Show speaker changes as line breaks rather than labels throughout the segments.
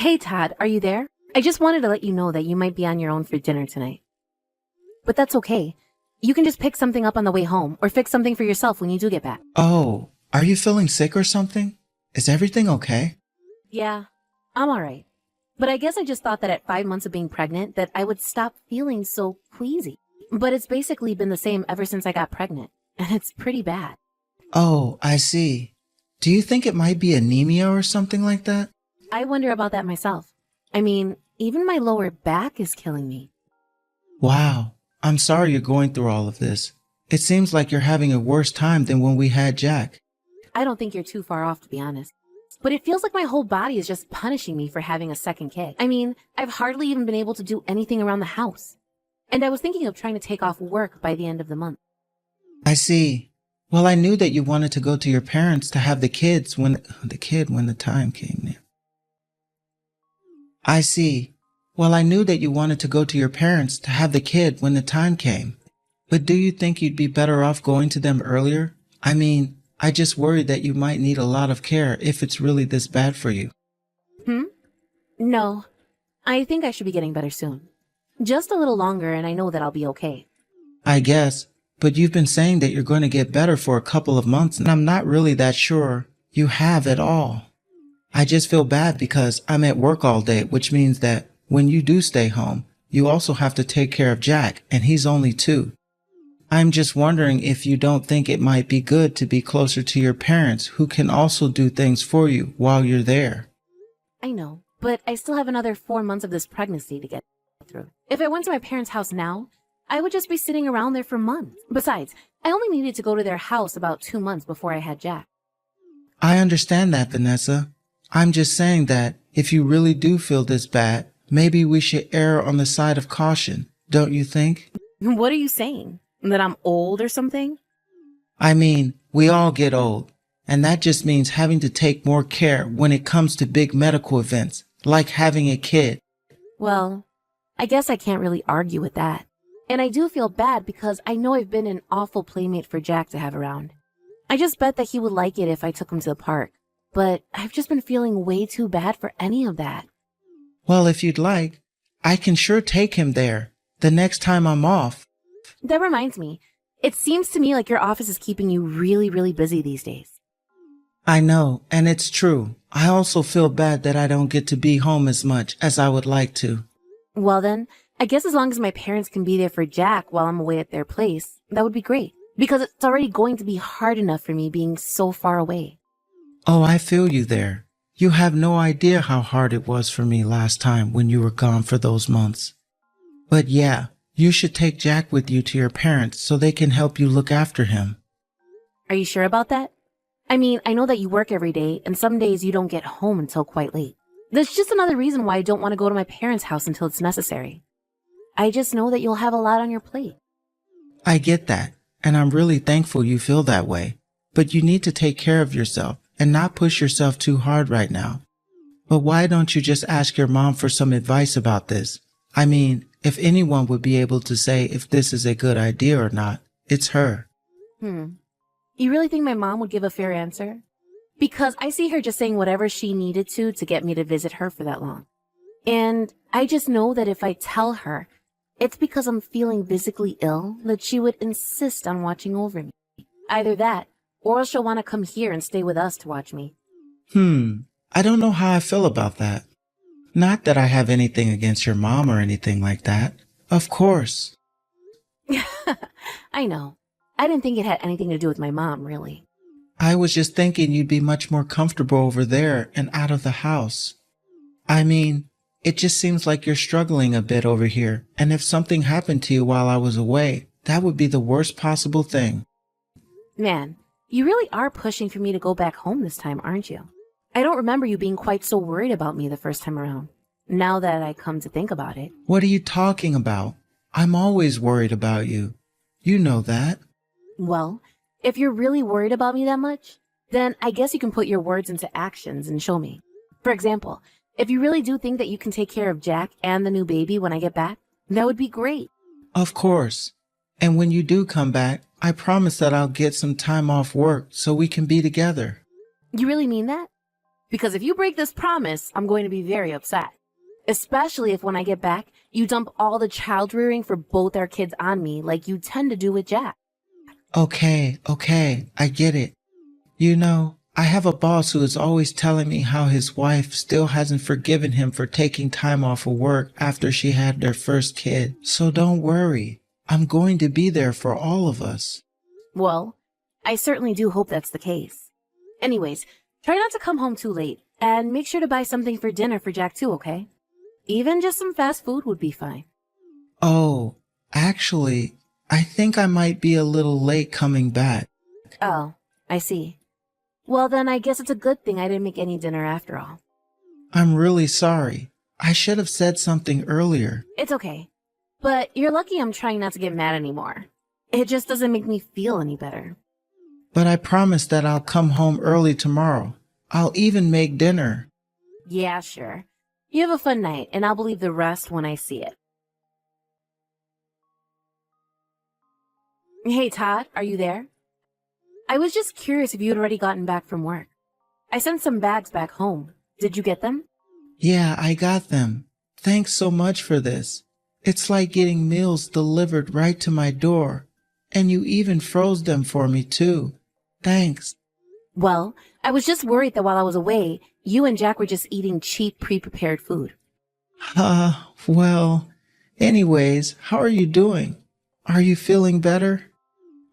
Hey Todd, are you there? I just wanted to let you know that you might be on your own for dinner tonight. But that's okay. You can just pick something up on the way home or fix something for yourself when you do get back.
Oh, are you feeling sick or something? Is everything okay?
Yeah, I'm alright. But I guess I just thought that at 5 months of being pregnant that I would stop feeling so queasy. But it's basically been the same ever since I got pregnant, and it's pretty bad.
Oh, I see. Do you think it might be anemia or something like that?
I wonder about that myself. I mean, even my lower back is killing me.
Wow, I'm sorry you're going through all of this. It seems like you're having a worse time than when we had Jack.
I don't think you're too far off, to be honest. But it feels like my whole body is just punishing me for having a second kid. I mean, I've hardly even been able to do anything around the house. And I was thinking of trying to take off work by the end of the month.
I see. Well, I knew that you wanted to go to your parents to have the kids when the time came. I see. Well, I knew that you wanted to go to your parents to have the kid when the time came. But do you think you'd be better off going to them earlier? I mean, I just worry that you might need a lot of care if it's really this bad for you.
No, I think I should be getting better soon. Just a little longer and I know that I'll be okay.
I guess, but you've been saying that you're going to get better for a couple of months and I'm not really that sure you have at all. I just feel bad because I'm at work all day, which means that when you do stay home, you also have to take care of Jack, and he's only 2. I'm just wondering if you don't think it might be good to be closer to your parents who can also do things for you while you're there.
I know, but I still have another 4 months of this pregnancy to get through. If I went to my parents' house now, I would just be sitting around there for months. Besides, I only needed to go to their house about 2 months before I had Jack.
I understand that, Vanessa. I'm just saying that if you really do feel this bad, maybe we should err on the side of caution, don't you think?
What are you saying? That I'm old or something?
I mean, we all get old, and that just means having to take more care when it comes to big medical events, like having a kid.
Well, I guess I can't really argue with that. And I do feel bad because I know I've been an awful playmate for Jack to have around. I just bet that he would like it if I took him to the park. But I've just been feeling way too bad for any of that.
Well, if you'd like, I can sure take him there the next time I'm off.
That reminds me, it seems to me like your office is keeping you really, really busy these days.
I know, and it's true. I also feel bad that I don't get to be home as much as I would like to.
Well then, I guess as long as my parents can be there for Jack while I'm away at their place, that would be great. Because it's already going to be hard enough for me being so far away.
Oh, I feel you there. You have no idea how hard it was for me last time when you were gone for those months. But yeah, you should take Jack with you to your parents so they can help you look after him.
Are you sure about that? I mean, I know that you work every day, and some days you don't get home until quite late. That's just another reason why I don't want to go to my parents' house until it's necessary. I just know that you'll have a lot on your plate.
I get that, and I'm really thankful you feel that way. But you need to take care of yourself and not push yourself too hard right now. But why don't you just ask your mom for some advice about this? I mean, if anyone would be able to say if this is a good idea or not, it's her.
You really think my mom would give a fair answer? Because I see her just saying whatever she needed to get me to visit her for that long. And I just know that if I tell her it's because I'm feeling physically ill, that she would insist on watching over me. Either that, or she'll want to come here and stay with us to watch me.
I don't know how I feel about that. Not that I have anything against your mom or anything like that. Of course.
I know. I didn't think it had anything to do with my mom, really.
I was just thinking you'd be much more comfortable over there and out of the house. I mean, it just seems like you're struggling a bit over here, and if something happened to you while I was away, that would be the worst possible thing.
Man, you really are pushing for me to go back home this time, aren't you? I don't remember you being quite so worried about me the first time around. Now that I come to think about it.
What are you talking about? I'm always worried about you. You know that.
Well, if you're really worried about me that much, then I guess you can put your words into actions and show me. For example, if you really do think that you can take care of Jack and the new baby when I get back, that would be great.
Of course. And when you do come back, I promise that I'll get some time off work so we can be together.
You really mean that? Because if you break this promise, I'm going to be very upset. Especially if when I get back, you dump all the child rearing for both our kids on me like you tend to do with Jack.
Okay, I get it. You know, I have a boss who is always telling me how his wife still hasn't forgiven him for taking time off of work after she had their first kid. So don't worry. I'm going to be there for all of us.
Well, I certainly do hope that's the case. Anyways, try not to come home too late, and make sure to buy something for dinner for Jack too, okay? Even just some fast food would be fine.
Oh, actually, I think I might be a little late coming back.
Oh, I see. Well, then I guess it's a good thing I didn't make any dinner after all.
I'm really sorry. I should have said something earlier.
It's okay. But you're lucky I'm trying not to get mad anymore. It just doesn't make me feel any better.
But I promise that I'll come home early tomorrow. I'll even make dinner.
Yeah, sure. You have a fun night, and I'll believe the rest when I see it. Hey, Todd, are you there? I was just curious if you had already gotten back from work. I sent some bags back home. Did you get them?
Yeah, I got them. Thanks so much for this. It's like getting meals delivered right to my door. And you even froze them for me too. Thanks.
Well, I was just worried that while I was away, you and Jack were just eating cheap, pre-prepared food.
Well, anyways, how are you doing? Are you feeling better?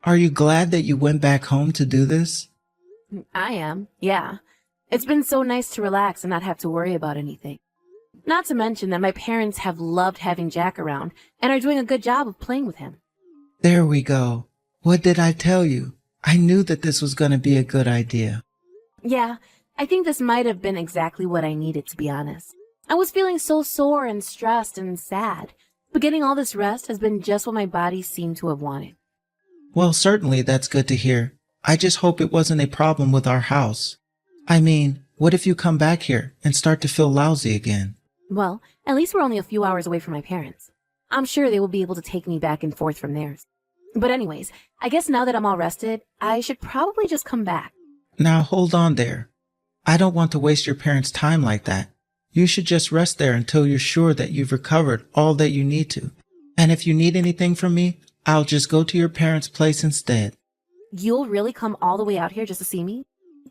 Are you glad that you went back home to do this?
I am, yeah. It's been so nice to relax and not have to worry about anything. Not to mention that my parents have loved having Jack around and are doing a good job of playing with him.
There we go. What did I tell you? I knew that this was going to be a good idea.
Yeah, I think this might have been exactly what I needed, to be honest. I was feeling so sore and stressed and sad, but getting all this rest has been just what my body seemed to have wanted.
Well, certainly that's good to hear. I just hope it wasn't a problem with our house. I mean, what if you come back here and start to feel lousy again?
Well, at least we're only a few hours away from my parents. I'm sure they will be able to take me back and forth from theirs. But anyways, I guess now that I'm all rested, I should probably just come back.
Now hold on there. I don't want to waste your parents' time like that. You should just rest there until you're sure that you've recovered all that you need to. And if you need anything from me, I'll just go to your parents' place instead.
You'll really come all the way out here just to see me?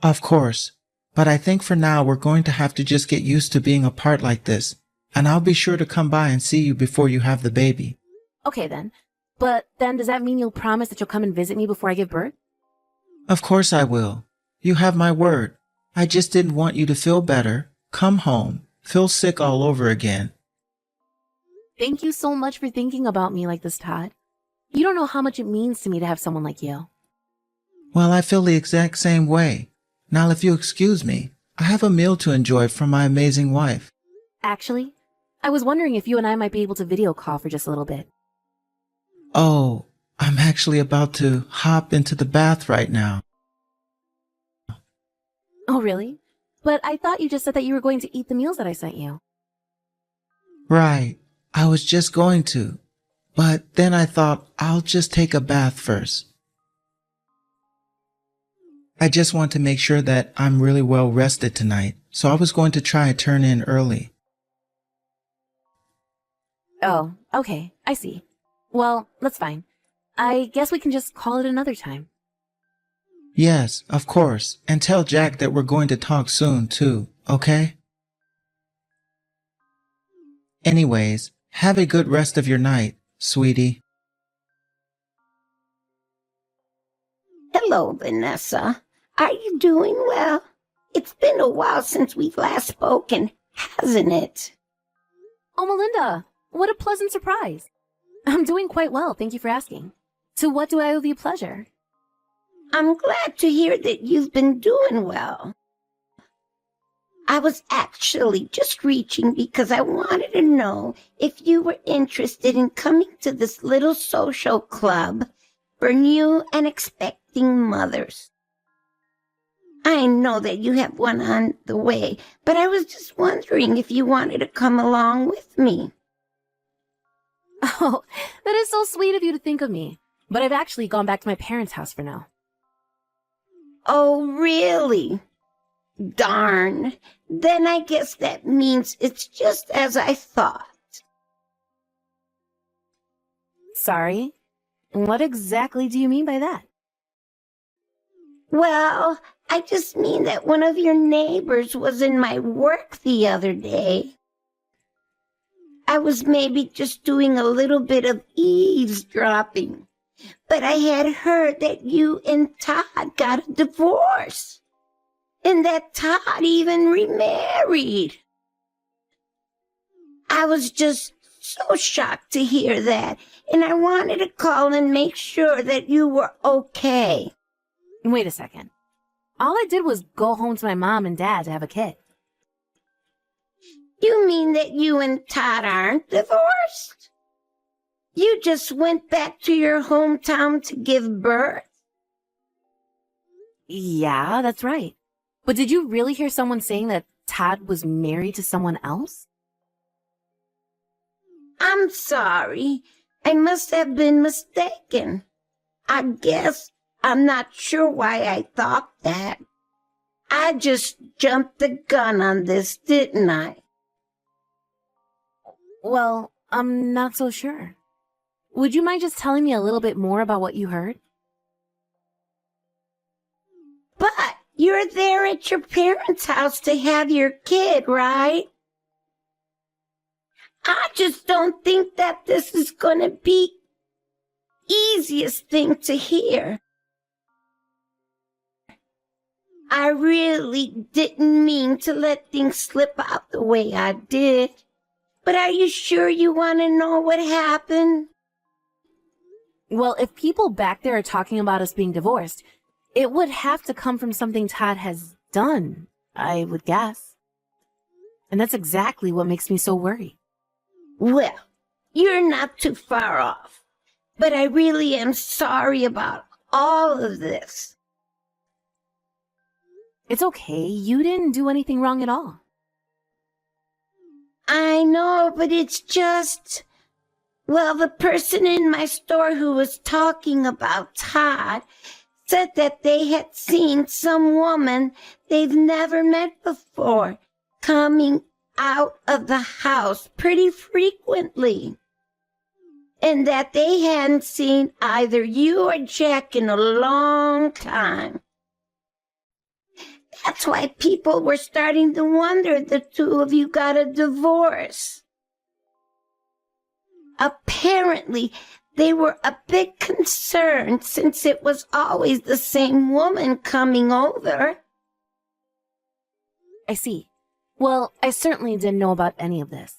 Of course. But I think for now we're going to have to just get used to being apart like this. And I'll be sure to come by and see you before you have the baby.
Okay then. But then does that mean you'll promise that you'll come and visit me before I give birth?
Of course I will. You have my word. I just didn't want you to feel better, come home, feel sick all over again.
Thank you so much for thinking about me like this, Todd. You don't know how much it means to me to have someone like you.
Well, I feel the exact same way. Now, if you excuse me, I have a meal to enjoy from my amazing wife.
Actually, I was wondering if you and I might be able to video call for just a little bit.
Oh, I'm actually about to hop into the bath right now.
Oh, really? But I thought you just said that you were going to eat the meals that I sent you.
Right. I was just going to. But then I thought I'll just take a bath first. I just want to make sure that I'm really well rested tonight, so I was going to try and turn in early.
Oh, okay. I see. Well, that's fine. I guess we can just call it another time.
Yes, of course. And tell Jack that we're going to talk soon, too, okay? Anyways, have a good rest of your night, sweetie.
Hello, Vanessa. Are you doing well? It's been a while since we've last spoken, hasn't it?
Oh, Melinda, what a pleasant surprise. I'm doing quite well, thank you for asking. To what do I owe the pleasure?
I'm glad to hear that you've been doing well. I was actually just reaching because I wanted to know if you were interested in coming to this little social club for new and expecting mothers. I know that you have one on the way, but I was just wondering if you wanted to come along with me.
Oh, that is so sweet of you to think of me. But I've actually gone back to my parents' house for now.
Oh, really? Darn. Then I guess that means it's just as I thought.
Sorry? What exactly do you mean by that?
Well, I just mean that one of your neighbors was in my work the other day. I was maybe just doing a little bit of eavesdropping, but I had heard that you and Todd got a divorce, and that Todd even remarried. I was just so shocked to hear that, and I wanted to call and make sure that you were okay.
Wait a second. All I did was go home to my mom and dad to have a kid.
You mean that you and Todd aren't divorced? You just went back to your hometown to give birth?
Yeah, that's right. But did you really hear someone saying that Todd was married to someone else?
I'm sorry. I must have been mistaken. I guess I'm not sure why I thought that. I just jumped the gun on this, didn't I?
Well, I'm not so sure. Would you mind just telling me a little bit more about what you heard?
But you're there at your parents' house to have your kid, right? I just don't think that this is going to be easiest thing to hear. I really didn't mean to let things slip out the way I did. But are you sure you want to know what happened?
Well, if people back there are talking about us being divorced, it would have to come from something Todd has done, I would guess. And that's exactly what makes me so worried.
Well, you're not too far off. But I really am sorry about all of this.
It's okay. You didn't do anything wrong at all.
I know, but it's just... Well, the person in my store who was talking about Todd said that they had seen some woman they've never met before coming out of the house pretty frequently. And that they hadn't seen either you or Jack in a long time. That's why people were starting to wonder the two of you got a divorce. Apparently, they were a bit concerned since it was always the same woman coming over.
I see. Well, I certainly didn't know about any of this.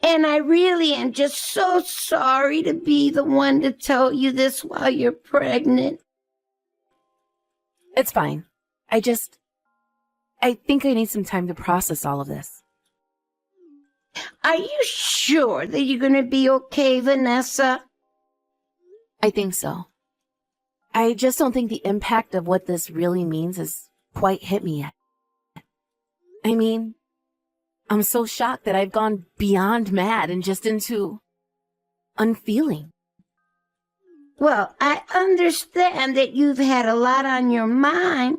And I really am just so sorry to be the one to tell you this while you're pregnant.
It's fine. I think I need some time to process all of this.
Are you sure that you're going to be okay, Vanessa?
I think so. I just don't think the impact of what this really means has quite hit me yet. I mean, I'm so shocked that I've gone beyond mad and just into unfeeling.
Well, I understand that you've had a lot on your mind.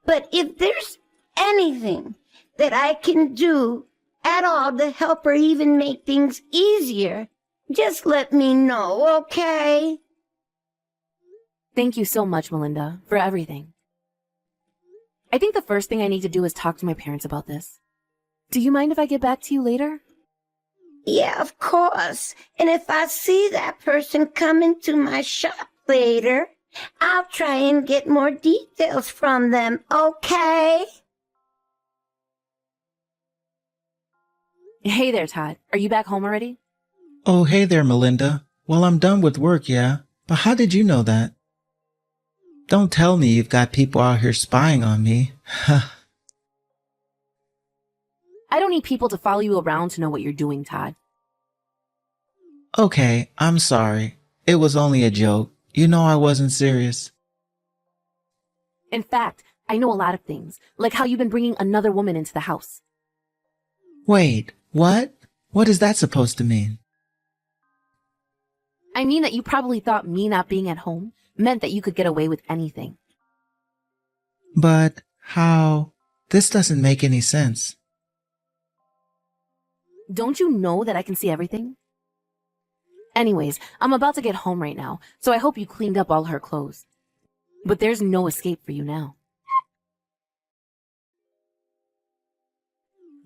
But if there's anything that I can do at all to help or even make things easier, just let me know, okay?
Thank you so much, Melinda, for everything. I think the first thing I need to do is talk to my parents about this. Do you mind if I get back to you later?
Yeah, of course. And if I see that person come into my shop later, I'll try and get more details from them, okay?
Hey there, Todd. Are you back home already?
Oh, hey there, Melinda. Well, I'm done with work, yeah. But how did you know that? Don't tell me you've got people out here spying on me.
I don't need people to follow you around to know what you're doing, Todd.
Okay, I'm sorry. It was only a joke. You know I wasn't serious.
In fact, I know a lot of things, like how you've been bringing another woman into the house.
Wait, what? What is that supposed to mean?
I mean that you probably thought me not being at home meant that you could get away with anything.
But How? This doesn't make any sense.
Don't you know that I can see everything? Anyways, I'm about to get home right now, so I hope you cleaned up all her clothes. But there's no escape for you now.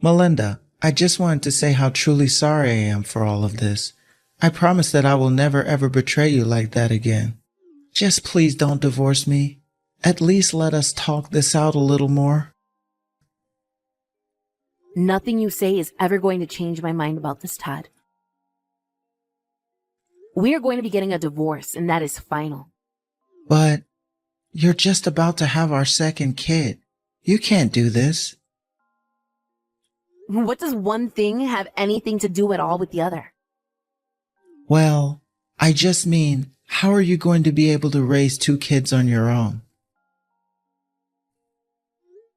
Melinda, I just wanted to say how truly sorry I am for all of this. I promise that I will never ever betray you like that again. Just please don't divorce me. At least let us talk this out a little more.
Nothing you say is ever going to change my mind about this, Todd. We are going to be getting a divorce, and that is final.
But you're just about to have our second kid. You can't do this.
What does one thing have anything to do at all with the other?
Well, I just mean, how are you going to be able to raise 2 kids on your own?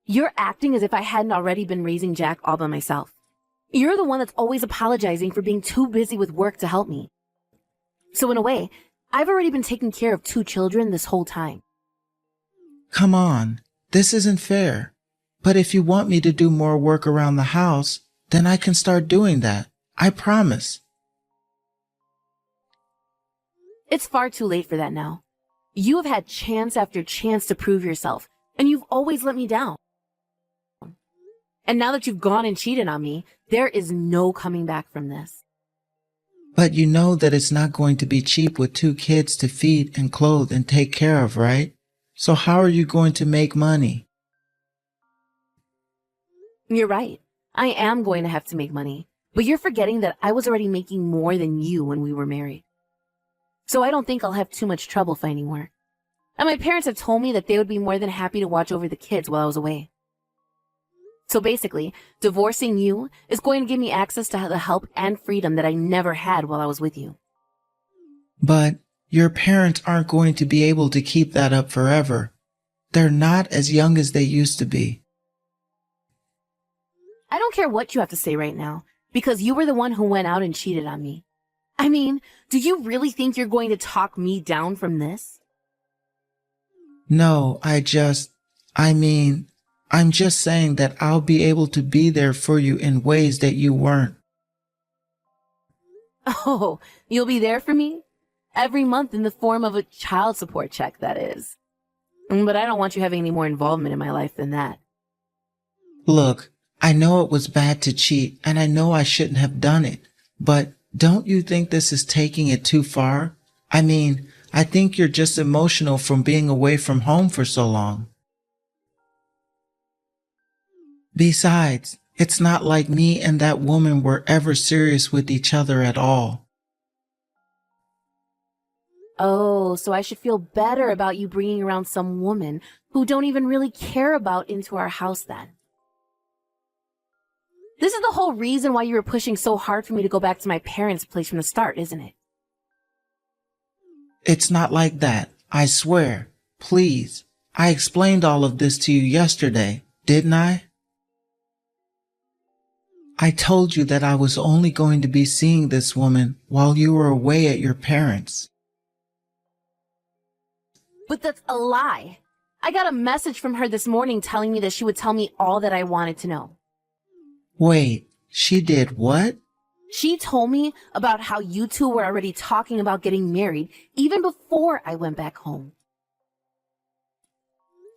You're acting as if I hadn't already been raising Jack all by myself. You're the one that's always apologizing for being too busy with work to help me. So in a way, I've already been taking care of 2 children this whole time.
Come on, this isn't fair. But if you want me to do more work around the house, then I can start doing that. I promise.
It's far too late for that now. You have had chance after chance to prove yourself, and you've always let me down. And now that you've gone and cheated on me, there is no coming back from this.
But you know that it's not going to be cheap with 2 kids to feed and clothe and take care of, right? So how are you going to make money?
You're right. I am going to have to make money. But you're forgetting that I was already making more than you when we were married. So I don't think I'll have too much trouble finding work. And my parents have told me that they would be more than happy to watch over the kids while I was away. So basically, divorcing you is going to give me access to the help and freedom that I never had while I was with you.
But your parents aren't going to be able to keep that up forever. They're not as young as they used to be.
I don't care what you have to say right now, because you were the one who went out and cheated on me. I mean, do you really think you're going to talk me down from this?
No, I'm just saying that I'll be able to be there for you in ways that you weren't.
Oh, you'll be there for me? Every month in the form of a child support check, that is. But I don't want you having any more involvement in my life than that.
Look, I know it was bad to cheat, and I know I shouldn't have done it, but don't you think this is taking it too far? I mean, I think you're just emotional from being away from home for so long. Besides, it's not like me and that woman were ever serious with each other at all.
Oh, so I should feel better about you bringing around some woman who don't even really care about into our house then. This is the whole reason why you were pushing so hard for me to go back to my parents' place from the start, isn't it?
It's not like that, I swear. Please. I explained all of this to you yesterday, didn't I? I told you that I was only going to be seeing this woman while you were away at your parents'.
But that's a lie. I got a message from her this morning telling me that she would tell me all that I wanted to know.
Wait, she did what?
She told me about how you two were already talking about getting married even before I went back home.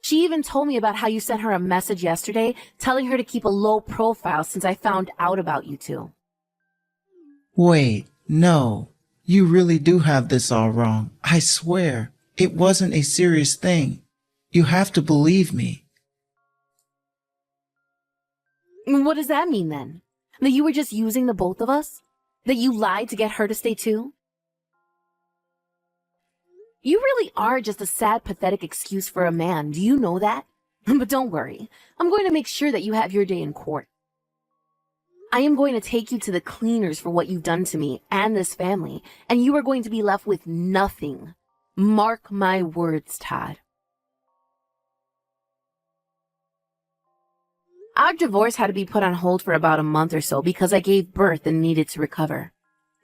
She even told me about how you sent her a message yesterday telling her to keep a low profile since I found out about you two.
Wait, no. You really do have this all wrong. I swear, it wasn't a serious thing. You have to believe me.
What does that mean then? That you were just using the both of us? That you lied to get her to stay too? You really are just a sad, pathetic excuse for a man. Do you know that? But don't worry. I'm going to make sure that you have your day in court. I am going to take you to the cleaners for what you've done to me and this family, and you are going to be left with nothing. Mark my words, Todd. Our divorce had to be put on hold for about a month or so because I gave birth and needed to recover.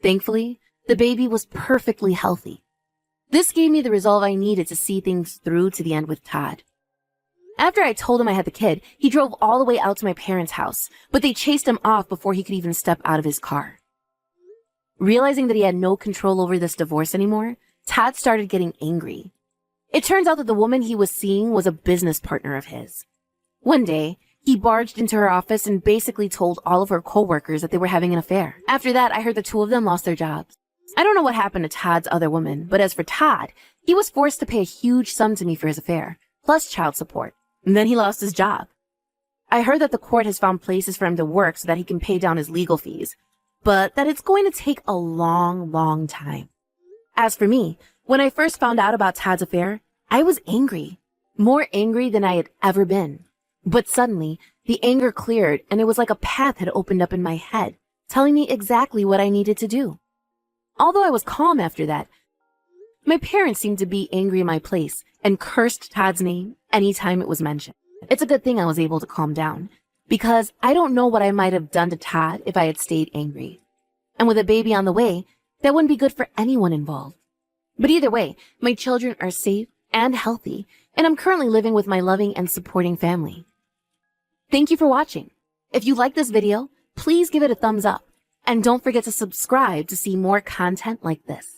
Thankfully, the baby was perfectly healthy. This gave me the resolve I needed to see things through to the end with Todd. After I told him I had the kid, he drove all the way out to my parents' house, but they chased him off before he could even step out of his car. Realizing that he had no control over this divorce anymore, Todd started getting angry. It turns out that the woman he was seeing was a business partner of his. One day, he barged into her office and basically told all of her coworkers that they were having an affair. After that, I heard the two of them lost their jobs. I don't know what happened to Todd's other woman, but as for Todd, he was forced to pay a huge sum to me for his affair, plus child support. And then he lost his job. I heard that the court has found places for him to work so that he can pay down his legal fees, but that it's going to take a long, long time. As for me, when I first found out about Todd's affair, I was angry. More angry than I had ever been. But suddenly, the anger cleared and it was like a path had opened up in my head, telling me exactly what I needed to do. Although I was calm after that, my parents seemed to be angry in my place and cursed Todd's name anytime it was mentioned. It's a good thing I was able to calm down, because I don't know what I might have done to Todd if I had stayed angry. And with a baby on the way, that wouldn't be good for anyone involved. But either way, my children are safe and healthy, and I'm currently living with my loving and supporting family. Thank you for watching. If you like this video, please give it a thumbs up, and don't forget to subscribe to see more content like this.